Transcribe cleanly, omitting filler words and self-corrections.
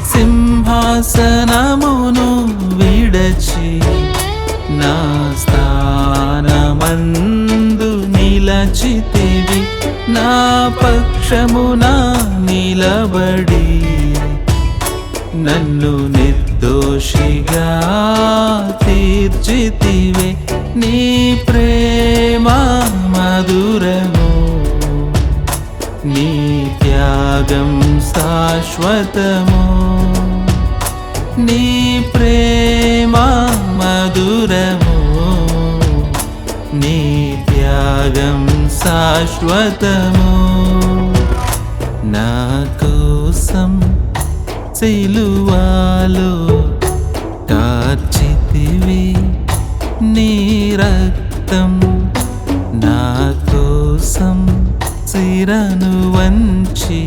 సింహాసనమును విడచి నా స్థానమందు నిలచితివి. నా పక్షమున నిలబడి నన్ను నిర్దోషిగా తీర్చితివే. నీ ప్రేమ మధురము, నీ త్యాగం శాశ్వతము. నీ ప్రేమ మధురము, నీ త్యాగం శాశ్వతము. నా కోసం సిలువలో కార్చితివి నీ రక్తం. నా కోసం శిరను వంచి